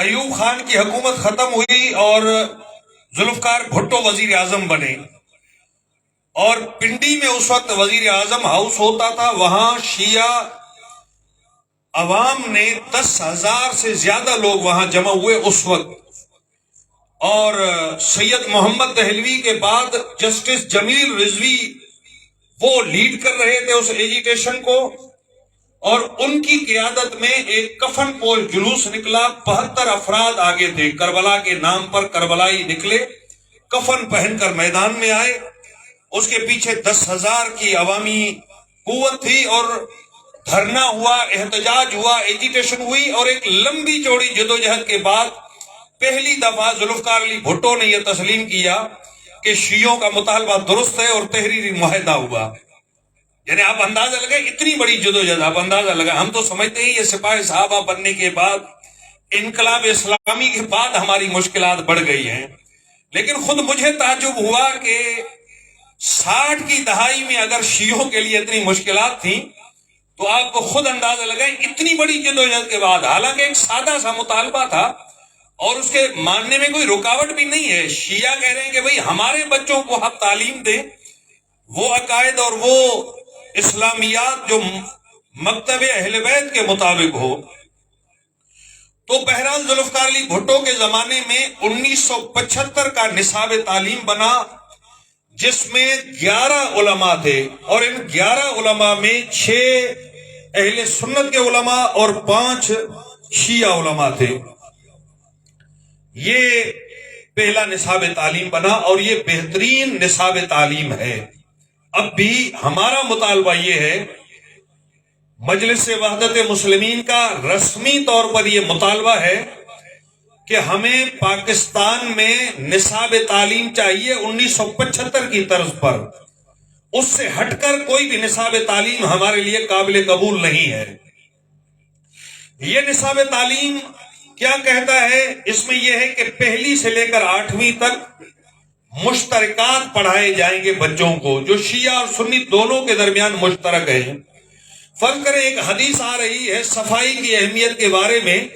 ایوب خان کی حکومت ختم ہوئی اور ذوالفقار بھٹو وزیر اعظم بنے، اور پنڈی میں اس وقت وزیر اعظم ہاؤس ہوتا تھا، وہاں شیعہ عوام نے 10,000 سے زیادہ لوگ وہاں جمع ہوئے اس وقت، اور سید محمد دہلوی کے بعد جسٹس جمیل رضوی وہ لیڈ کر رہے تھے اس ایجیٹیشن کو، اور ان کی قیادت میں ایک کفن پوش جلوس نکلا، 72 افراد آگے تھے، کربلا کے نام پر کربلائی نکلے، کفن پہن کر میدان میں آئے، اس کے پیچھے 10,000 کی عوامی قوت تھی، اور دھرنا ہوا، احتجاج ہوا، ایجیٹیشن ہوئی، اور ایک لمبی چوڑی جدوجہد کے بعد پہلی دفعہ ذوالفقار علی بھٹو نے یہ تسلیم کیا کہ شیعوں کا مطالبہ درست ہے، اور تحریری معاہدہ ہوا۔ یعنی آپ اندازہ لگائیں اتنی بڑی جدوجہد، آپ اندازہ لگائیں، ہم تو سمجھتے ہیں یہ سپاہی صحابہ بننے کے بعد، انقلاب اسلامی کے بعد ہماری مشکلات بڑھ گئی ہیں، لیکن خود مجھے تعجب ہوا کہ 60 کی دہائی میں اگر شیعوں کے لیے اتنی مشکلات تھیں تو آپ کو خود اندازہ لگائیں اتنی بڑی جدوجہد کے بعد، حالانکہ ایک سادہ سا مطالبہ تھا اور اس کے ماننے میں کوئی رکاوٹ بھی نہیں ہے۔ شیعہ کہہ رہے ہیں کہ بھئی ہمارے بچوں کو آپ تعلیم دیں، وہ عقائد اور وہ اسلامیات جو مکتب اہل بیت کے مطابق ہو۔ تو بہرحال ذوالفقار علی بھٹو کے زمانے میں 1975 کا نصاب تعلیم بنا، جس میں 11 علماء تھے، اور ان 11 علماء میں 6 اہل سنت کے علماء اور 5 شیعہ علماء تھے۔ یہ پہلا نصاب تعلیم بنا، اور یہ بہترین نصاب تعلیم ہے۔ اب بھی ہمارا مطالبہ یہ ہے، مجلس وحدت مسلمین کا رسمی طور پر یہ مطالبہ ہے کہ ہمیں پاکستان میں نصاب تعلیم چاہیے 1975 کی طرز پر، اس سے ہٹ کر کوئی بھی نصاب تعلیم ہمارے لیے قابل قبول نہیں ہے۔ یہ نصاب تعلیم کیا کہتا ہے؟ اس میں یہ ہے کہ پہلی سے لے کر 8ویں تک مشترکات پڑھائے جائیں گے بچوں کو، جو شیعہ اور سنی دونوں کے درمیان مشترک ہیں۔ فرض کریں ایک حدیث آ رہی ہے صفائی کی اہمیت کے بارے میں،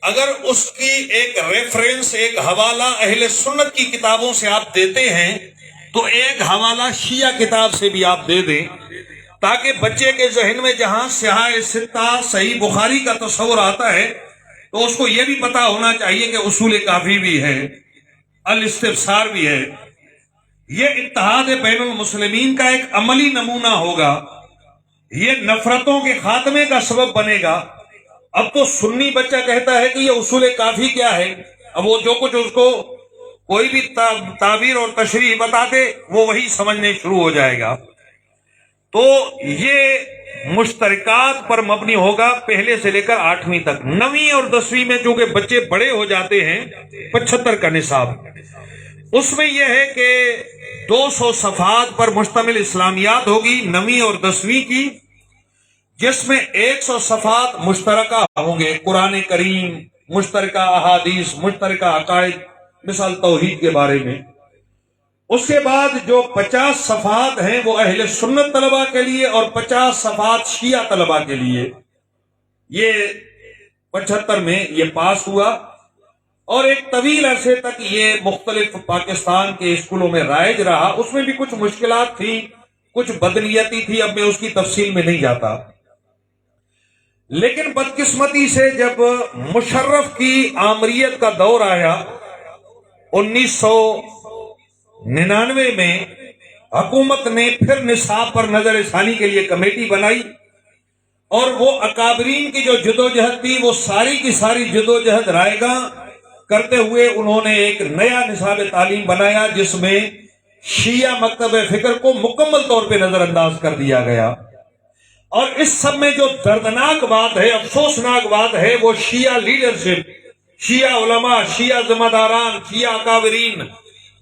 اگر اس کی ایک ریفرنس، ایک حوالہ اہل سنت کی کتابوں سے آپ دیتے ہیں تو ایک حوالہ شیعہ کتاب سے بھی آپ دے دیں، تاکہ بچے کے ذہن میں جہاں صحاح ستہ صحیح بخاری کا تصور آتا ہے تو اس کو یہ بھی پتا ہونا چاہیے کہ اصول کافی بھی ہے، الاستبصار بھی ہے۔ یہ اتحاد بین المسلمین کا ایک عملی نمونہ ہوگا، یہ نفرتوں کے خاتمے کا سبب بنے گا۔ اب تو سنی بچہ کہتا ہے کہ یہ اصول کافی کیا ہے، اب وہ جو کچھ اس کو کوئی بھی تعبیر اور تشریح بتا دے وہ وہی سمجھنے شروع ہو جائے گا۔ تو یہ مشترکات پر مبنی ہوگا پہلے سے لے کر 8ویں تک۔ 9ویں اور 10ویں میں چونکہ بچے بڑے ہو جاتے ہیں، 75 کا نصاب، اس میں یہ ہے کہ 200 صفحات پر مشتمل اسلامیات ہوگی 9ویں اور 10ویں کی، جس میں 100 صفحات مشترکہ ہوں گے، قرآن کریم، مشترکہ احادیث، مشترکہ عقائد، مثال توحید کے بارے میں۔ اس کے بعد جو 50 صفحات ہیں وہ اہل سنت طلبہ کے لیے، اور 50 صفحات شیعہ طلبہ کے لیے۔ یہ 75 میں یہ پاس ہوا، اور ایک طویل عرصے تک یہ مختلف پاکستان کے اسکولوں میں رائج رہا۔ اس میں بھی کچھ مشکلات تھیں، کچھ بدنیتی تھی، اب میں اس کی تفصیل میں نہیں جاتا۔ لیکن بدقسمتی سے جب مشرف کی آمریت کا دور آیا 1999 میں، حکومت نے پھر نصاب پر نظر ثانی کے لیے کمیٹی بنائی، اور وہ اکابرین کی جو جدوجہد تھی وہ ساری کی ساری جدوجہد رائے گاں کرتے ہوئے انہوں نے ایک نیا نصاب تعلیم بنایا، جس میں شیعہ مکتب فکر کو مکمل طور پہ نظر انداز کر دیا گیا۔ اور اس سب میں جو دردناک بات ہے، افسوسناک بات ہے، وہ شیعہ لیڈرشپ، شیعہ علماء، شیعہ ذمہ داران، شیعہ اکابرین،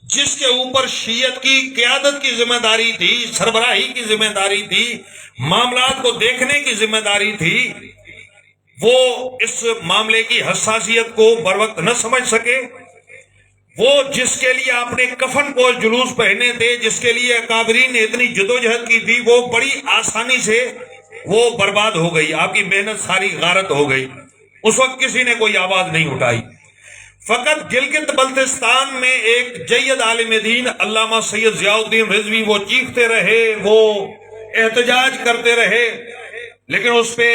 جس کے اوپر شیعت کی قیادت کی ذمہ داری تھی، سربراہی کی ذمہ داری تھی، معاملات کو دیکھنے کی ذمہ داری تھی، وہ اس معاملے کی حساسیت کو بروقت نہ سمجھ سکے۔ وہ جس کے لیے آپ نے کفن پوش جلوس پہنے تھے، جس کے لیے اکابرین نے اتنی جدوجہد کی تھی، وہ بڑی آسانی سے وہ برباد ہو گئی، آپ کی محنت ساری غارت ہو گئی۔ اس وقت کسی نے کوئی آواز نہیں اٹھائی. فقط گلگت بلتستان میں ایک جید عالم دین علامہ سید ضیاء الدین رضوی وہ چیختے رہے, وہ احتجاج کرتے رہے, لیکن اس پہ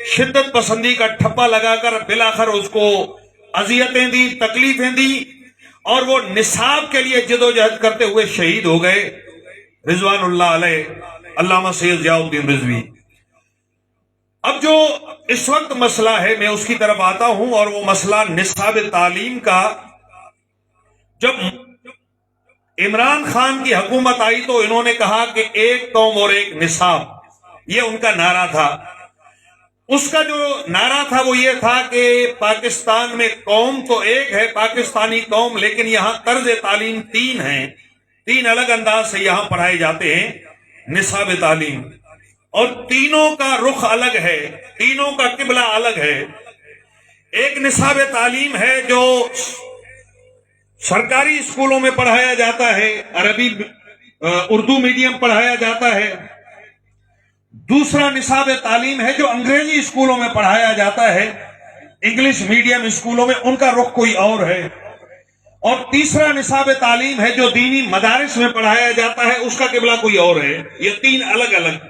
شدت پسندی کا ٹھپا لگا کر بلاخر اس کو اذیتیں دی, تکلیفیں دی, اور وہ نصاب کے لیے جدوجہد کرتے ہوئے شہید ہو گئے رضوان اللہ علیہ, علامہ سید ضیاء الدین رضوی. اب جو اس وقت مسئلہ ہے میں اس کی طرف آتا ہوں, اور وہ مسئلہ نصاب تعلیم کا. جب عمران خان کی حکومت آئی تو انہوں نے کہا کہ ایک قوم اور ایک نصاب, یہ ان کا نعرہ تھا. اس کا جو نعرہ تھا وہ یہ تھا کہ پاکستان میں قوم تو ایک ہے, پاکستانی قوم, لیکن یہاں طرز تعلیم تین ہیں, تین الگ انداز سے یہاں پڑھائے جاتے ہیں نصاب تعلیم, اور تینوں کا رخ الگ ہے, تینوں کا قبلہ الگ ہے. ایک نصاب تعلیم ہے جو سرکاری اسکولوں میں پڑھایا جاتا ہے, عربی اردو میڈیم پڑھایا جاتا ہے. دوسرا نصاب تعلیم ہے جو انگریزی اسکولوں میں پڑھایا جاتا ہے, انگلش میڈیم اسکولوں میں, ان کا رخ کوئی اور ہے. اور تیسرا نصاب تعلیم ہے جو دینی مدارس میں پڑھایا جاتا ہے, اس کا قبلہ کوئی اور ہے. یہ تین الگ الگ.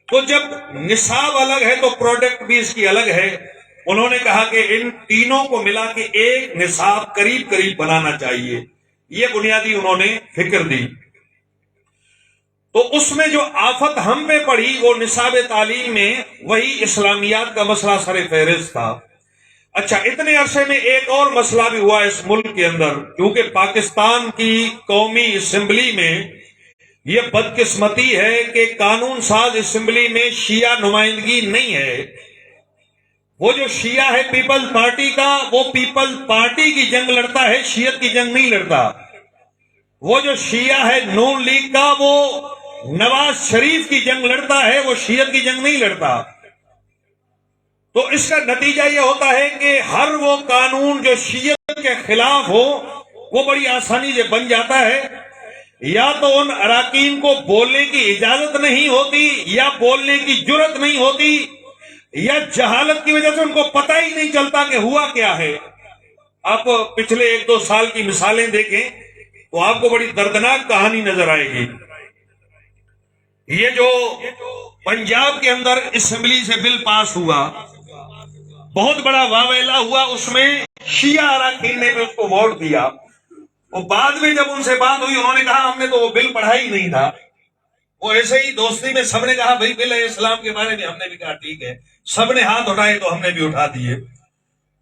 تو جب نصاب الگ ہے تو پروڈکٹ بھی اس کی الگ ہے. انہوں نے کہا کہ ان تینوں کو ملا کے ایک نصاب قریب قریب بنانا چاہیے. یہ بنیادی انہوں نے فکر دی. تو اس میں جو آفت ہم پہ پڑی وہ نصاب تعلیم میں وہی اسلامیات کا مسئلہ سر فہرست تھا. اچھا, اتنے عرصے میں ایک اور مسئلہ بھی ہوا اس ملک کے اندر, کیونکہ پاکستان کی قومی اسمبلی میں یہ بدقسمتی ہے کہ قانون ساز اسمبلی میں شیعہ نمائندگی نہیں ہے. وہ جو شیعہ ہے پیپل پارٹی کا, وہ پیپل پارٹی کی جنگ لڑتا ہے, شیعت کی جنگ نہیں لڑتا. وہ جو شیعہ ہے نون لیگ کا, وہ نواز شریف کی جنگ لڑتا ہے, وہ شیعت کی جنگ نہیں لڑتا. تو اس کا نتیجہ یہ ہوتا ہے کہ ہر وہ قانون جو شیعت کے خلاف ہو وہ بڑی آسانی سے بن جاتا ہے. یا تو ان اراکین کو بولنے کی اجازت نہیں ہوتی, یا بولنے کی جرت نہیں ہوتی, یا جہالت کی وجہ سے ان کو پتہ ہی نہیں چلتا کہ ہوا کیا ہے. آپ پچھلے 1-2 سال کی مثالیں دیکھیں تو آپ کو بڑی دردناک کہانی نظر آئے گی. یہ جو پنجاب کے اندر اسمبلی سے بل پاس ہوا, بہت بڑا واویلا ہوا, اس میں شیعہ اراکین نے بھی اس کو ووٹ دیا. اور بعد میں جب ان سے بات ہوئی انہوں نے کہا ہم نے تو وہ بل پڑھا ہی نہیں تھا. وہ ایسے ہی دوستی میں سب نے کہا بھائی بل ہے اسلام کے بارے میں, ہم نے بھی کہا ٹھیک ہے. سب نے ہاتھ اٹھائے تو ہم نے بھی اٹھا دیے.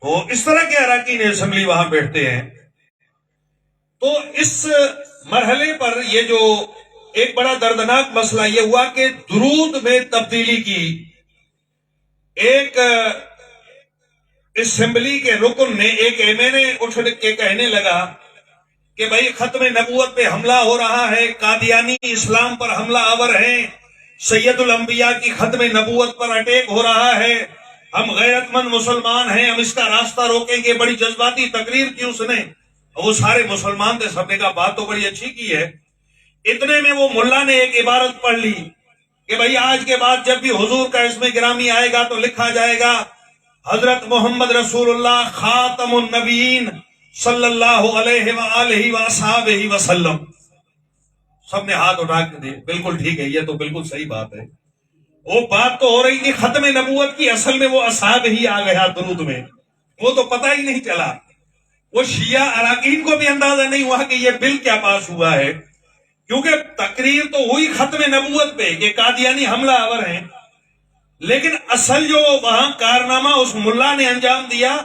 تو اس طرح کے اراکین اسمبلی وہاں بیٹھتے ہیں. تو اس مرحلے پر یہ جو ایک بڑا دردناک مسئلہ یہ ہوا کہ درود میں تبدیلی کی. ایک اسمبلی کے رکن نے, ایک ایم این اے اٹھ کے کہنے لگا کہ بھائی ختم نبوت پہ حملہ ہو رہا ہے, قادیانی اسلام پر حملہ آور ہیں, سید الانبیاء کی ختم نبوت پر اٹیک ہو رہا ہے, ہم غیرت مند مسلمان ہیں, ہم اس کا راستہ روکیں گے. بڑی جذباتی تقریر کی اس نے. وہ سارے مسلمان تھے, سب نے کہا بات تو بڑی اچھی کی ہے. اتنے میں وہ ملا نے ایک عبارت پڑھ لی کہ بھائی آج کے بعد جب بھی حضور کا اسم گرامی آئے گا تو لکھا جائے گا حضرت محمد رسول اللہ خاتم النبیین صلی اللہ علیہ وآلہ وصحبہ وسلم. سب نے ہاتھ اٹھا کے دیے, بالکل ٹھیک ہے, یہ تو بالکل صحیح بات ہے. وہ بات تو ہو رہی تھی ختم نبوت کی, اصل میں وہ اصحاب ہی آ گیا درود میں, وہ تو پتہ ہی نہیں چلا. وہ شیعہ اراکین کو بھی اندازہ نہیں ہوا کہ یہ بل کیا پاس ہوا ہے, کیونکہ تقریر تو ہوئی ختم نبوت پہ کہ قادیانی حملہ آور ہیں, لیکن اصل جو وہاں کارنامہ اس ملا نے انجام دیا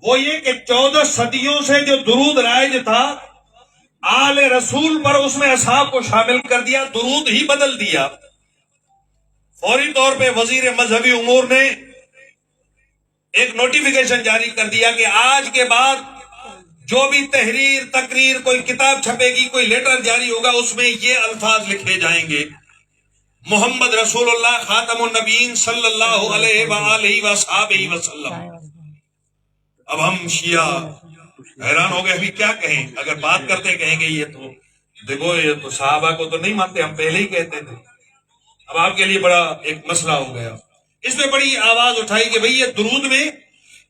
وہ یہ کہ 14 صدیوں سے جو درود رائج تھا آل رسول پر, اس میں اصحاب کو شامل کر دیا, درود ہی بدل دیا. فوری طور پہ وزیر مذہبی امور نے ایک نوٹیفیکیشن جاری کر دیا کہ آج کے بعد جو بھی تحریر, تقریر, کوئی کتاب چھپے گی, کوئی لیٹر جاری ہوگا, اس میں یہ الفاظ لکھے جائیں گے محمد رسول اللہ خاتم النبیین صلی اللہ علیہ وآلہ وصحبہ وسلم. اب ہم شیعہ حیران ہو گئے, ابھی کیا کہیں, اگر بات کرتے کہیں گے یہ تو دیکھو یہ تو صحابہ کو تو نہیں مانتے, ہم پہلے ہی کہتے تھے. اب آپ کے لیے بڑا ایک مسئلہ ہو گیا. اس میں بڑی آواز اٹھائی کہ بھئی یہ درود میں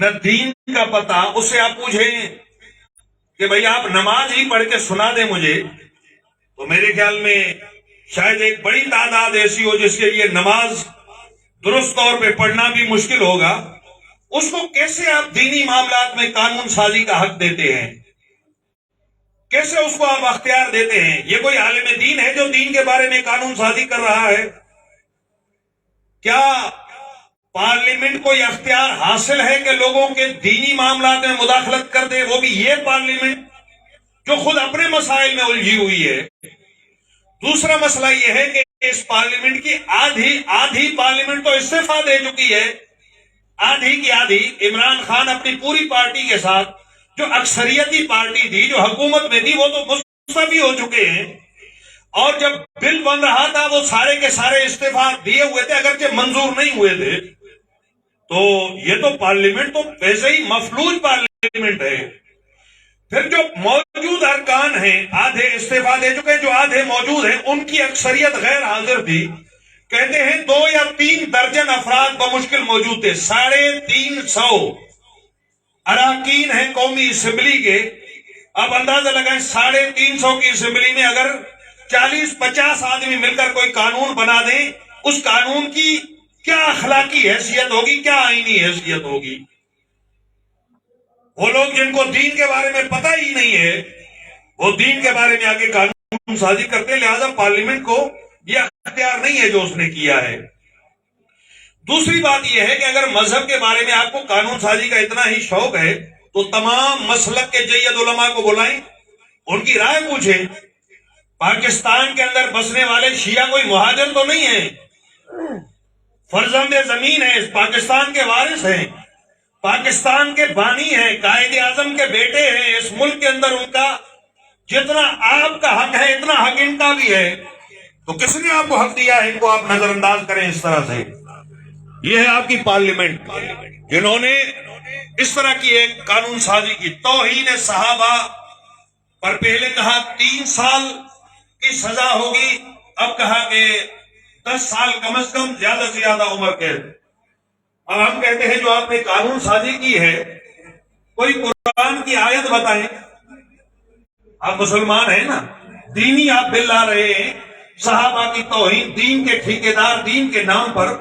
نہ دین کا پتہ، اس سے آپ پوچھیں کہ بھئی آپ نماز ہی پڑھ کے سنا دیں مجھے، تو میرے خیال میں شاید ایک بڑی تعداد ایسی ہو جس کے لیے نماز درست طور پہ پڑھنا بھی مشکل ہوگا. اس کو کیسے آپ دینی معاملات میں قانون سازی کا حق دیتے ہیں؟ کیسے اس کو آپ اختیار دیتے ہیں؟ یہ کوئی عالم دین ہے جو دین کے بارے میں قانون سازی کر رہا ہے؟ کیا پارلیمنٹ کو یہ اختیار حاصل ہے کہ لوگوں کے دینی معاملات میں مداخلت کر دے، وہ بھی یہ پارلیمنٹ جو خود اپنے مسائل میں الجھی ہوئی ہے؟ دوسرا مسئلہ یہ ہے کہ اس پارلیمنٹ کی آدھی پارلیمنٹ تو استعفا دے چکی ہے، آدھی کی آدھی. عمران خان اپنی پوری پارٹی کے ساتھ جو اکثریتی پارٹی تھی، جو حکومت میں تھی، وہ تو مستعفی ہو چکے ہیں. اور جب بل بن رہا تھا وہ سارے کے سارے استعفا دیے ہوئے تھے، اگرچہ منظور نہیں ہوئے تھے. تو یہ تو پارلیمنٹ تو ویسے ہی مفلوج پارلیمنٹ ہے. پھر جو موجود ارکان ہیں آدھے استعفا دے چکے، جو آدھے موجود ہیں ان کی اکثریت غیر حاضر تھی. کہتے ہیں 2 یا 3 درجن افراد بمشکل موجود تھے. 350 اراکین ہیں قومی اسمبلی کے. اب اندازہ لگائیں 350 کی اسمبلی میں اگر 40-50 آدمی مل کر کوئی قانون بنا دیں، اس قانون کی کیا اخلاقی حیثیت ہوگی، کیا آئینی حیثیت ہوگی؟ وہ لوگ جن کو دین کے بارے میں پتہ ہی نہیں ہے، وہ دین کے بارے میں آگے قانون سازی کرتے ہیں. لہذا پارلیمنٹ کو یہ اختیار نہیں ہے جو اس نے کیا ہے. دوسری بات یہ ہے کہ اگر مذہب کے بارے میں آپ کو قانون سازی کا اتنا ہی شوق ہے تو تمام مسلک کے جید علماء کو بلائیں، ان کی رائے پوچھیں. پاکستان کے اندر بسنے والے شیعہ کوئی مہاجر تو نہیں ہیں، فرزند زمین ہیں، اس پاکستان کے وارث ہیں، پاکستان کے بانی ہیں، قائد اعظم کے بیٹے ہیں. اس ملک کے اندر ان کا جتنا آپ کا حق ہے اتنا حق ان کا بھی ہے. تو کس نے آپ کو حق دیا ہے ان کو آپ نظر انداز کریں اس طرح سے؟ یہ ہے آپ کی پارلیمنٹ جنہوں نے اس طرح کی ایک قانون سازی کی. توہین صحابہ پر پہلے کہا 3 سال کی سزا ہوگی، اب کہا کہ 10 سال کم از کم، زیادہ سے زیادہ عمر قید. اب ہم کہتے ہیں جو آپ نے قانون سازی کی ہے، کوئی قرآن کی آیت بتائیں. آپ مسلمان ہیں نا، دینی آپ بل لا رہے ہیں، صحابہ کی توہین، دین کے ٹھیکیدار، دین کے نام پر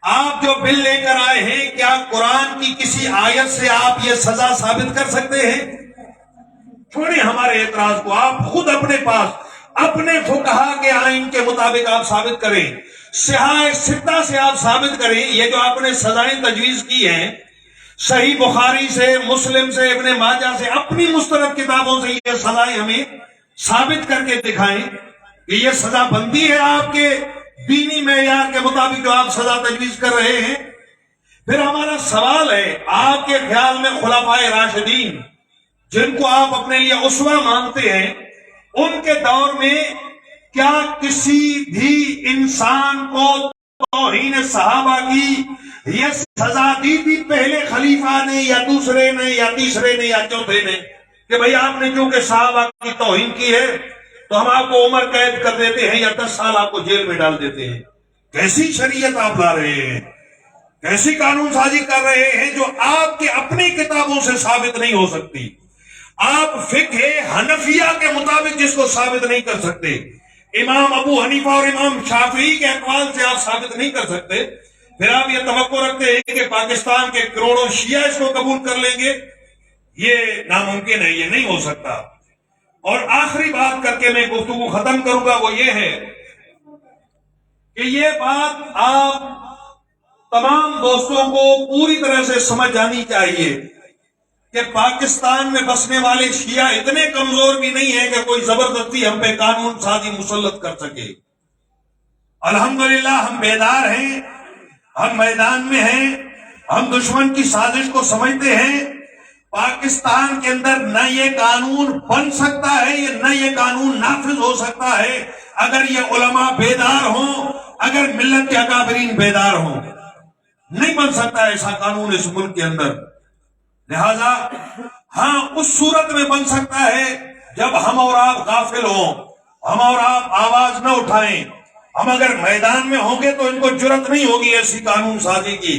آپ جو بل لے کر آئے ہیں، کیا قرآن کی کسی آیت سے آپ یہ سزا ثابت کر سکتے ہیں؟ چھوڑیں ہمارے اعتراض کو، آپ خود اپنے پاس اپنے فقہا کے آئین کے مطابق آپ ثابت کریں، صحاح ستہ سے آپ ثابت کریں. یہ جو آپ نے سزائیں تجویز کی ہیں، صحیح بخاری سے، مسلم سے، ابن ماجہ سے، اپنی مستند کتابوں سے یہ سزائیں ہمیں ثابت کر کے دکھائیں کہ یہ سزا بنتی ہے آپ کے دینی معیار کے مطابق جو آپ سزا تجویز کر رہے ہیں. پھر ہمارا سوال ہے، آپ کے خیال میں خلفائے راشدین جن کو آپ اپنے لیے اسوہ مانتے ہیں، ان کے دور میں کیا کسی بھی انسان کو توہین صحابہ کی یہ سزا دی تھی پہلے خلیفہ نے یا دوسرے نے یا تیسرے نے یا چوتھے نے کہ بھئی آپ نے چونکہ صحابہ کی توہین کی ہے تو ہم آپ کو عمر قید کر دیتے ہیں یا 10 سال آپ کو جیل میں ڈال دیتے ہیں؟ کیسی شریعت آپ لا رہے ہیں، کیسی قانون سازی کر رہے ہیں جو آپ کے اپنی کتابوں سے ثابت نہیں ہو سکتی. آپ فقہ حنفیہ کے مطابق جس کو ثابت نہیں کر سکتے، امام ابو حنیفہ اور امام شافعی کے اقوال سے آپ ثابت نہیں کر سکتے، پھر آپ یہ توقع رکھتے ہیں کہ پاکستان کے کروڑوں شیعہ اس کو قبول کر لیں گے؟ یہ ناممکن ہے، یہ نہیں ہو سکتا. اور آخری بات کر کے میں گفتگو ختم کروں گا، وہ یہ ہے کہ یہ بات آپ تمام دوستوں کو پوری طرح سے سمجھ آنی چاہیے کہ پاکستان میں بسنے والے شیعہ اتنے کمزور بھی نہیں ہیں کہ کوئی زبردستی ہم پہ قانون سازی مسلط کر سکے. الحمدللہ ہم بیدار ہیں، ہم میدان میں ہیں، ہم دشمن کی سازش کو سمجھتے ہیں. پاکستان کے اندر نہ یہ قانون بن سکتا ہے، نہ یہ قانون نافذ ہو سکتا ہے اگر یہ علماء بیدار ہوں، اگر ملت کے اکابرین بیدار ہوں. نہیں بن سکتا ایسا قانون اس ملک کے اندر. لہذا ہاں اس صورت میں بن سکتا ہے جب ہم اور آپ غافل ہوں، ہم اور آپ آواز نہ اٹھائیں. ہم اگر میدان میں ہوں گے تو ان کو جرأت نہیں ہوگی ایسی قانون سازی کی.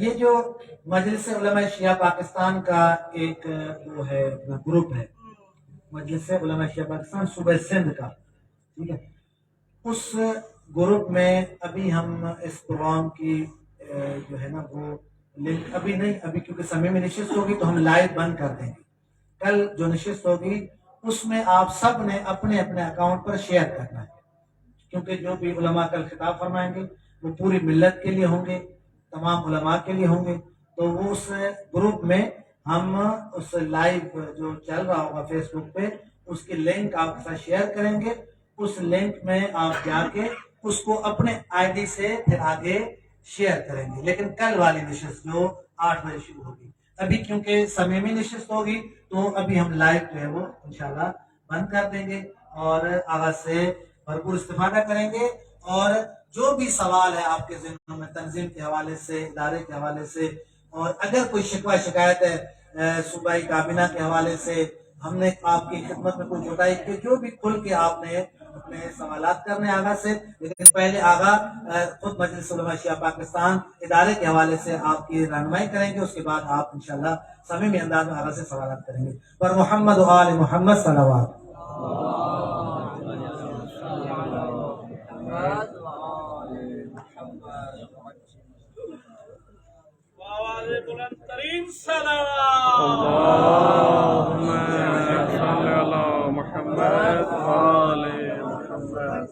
یہ جو مجلس علماء شیعہ پاکستان کا ایک وہ ہے گروپ ہے، مجلس علماء شیعہ پاکستان صوبہ سندھ کا، ٹھیک ہے، اس گروپ میں ابھی ہم اس پروگرام کی جو ہے نا وہ لنک ابھی نہیں، ابھی کیونکہ سمے میں نشست ہوگی تو ہم لائیو بند کر دیں گے. کل جو نشست ہوگی اس میں آپ سب نے اپنے اپنے اکاؤنٹ پر شیئر کرنا ہے، کیونکہ جو بھی علماء کل خطاب فرمائیں گے وہ پوری ملت کے لیے ہوں گے، تمام علماء کے لیے ہوں گے. تو وہ اس گروپ میں ہم اس لائیو جو چل رہا ہوگا فیس بک پہ اس کی لنک آپ کے ساتھ شیئر کریں گے. اس لنک میں آپ جا کے اس کو اپنے آئی ڈی سے پھر آگے شیئر کریں گے. لیکن کل والی نشست جو 8 بجے شروع ہوگی، ابھی کیونکہ سمیمی نشست ہوگی تو ابھی ہم لائیو جو ہے وہ انشاءاللہ بند کر دیں گے اور آغاز سے بھرپور استفادہ کریں گے. اور جو بھی سوال ہے آپ کے ذہنوں میں تنظیم کے حوالے سے، ادارے کے حوالے سے، اور اگر کوئی شکوہ شکایت ہے صوبائی کابینہ کے حوالے سے، ہم نے آپ کی خدمت میں کوئی چھوٹائی کی، جو بھی کھل کے آپ نے اپنے سوالات کرنے آغا سے. لیکن پہلے آغا خود مجلس علماء شیعہ پاکستان ادارے کے حوالے سے آپ کی رہنمائی کریں گے، اس کے بعد آپ انشاءاللہ صمیمی انداز میں آغا سے سوالات کریں گے. پر محمد و آل محمد صلوات. بلند ترین سلام اللهم صل على محمد وآل محمد.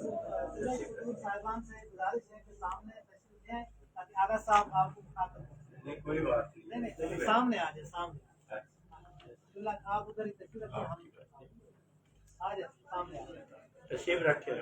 صاحبان سے گزارش ہے کہ سامنے تشریف لیں تاکہ آغا صاحب آپ کو نہیں کوئی بات نہیں سامنے آ جائے، سامنے اللہ آپ ادھر ہی تشریف رکھیں، ہم آ جائیں سامنے آ جائیں. تشریف رکھے.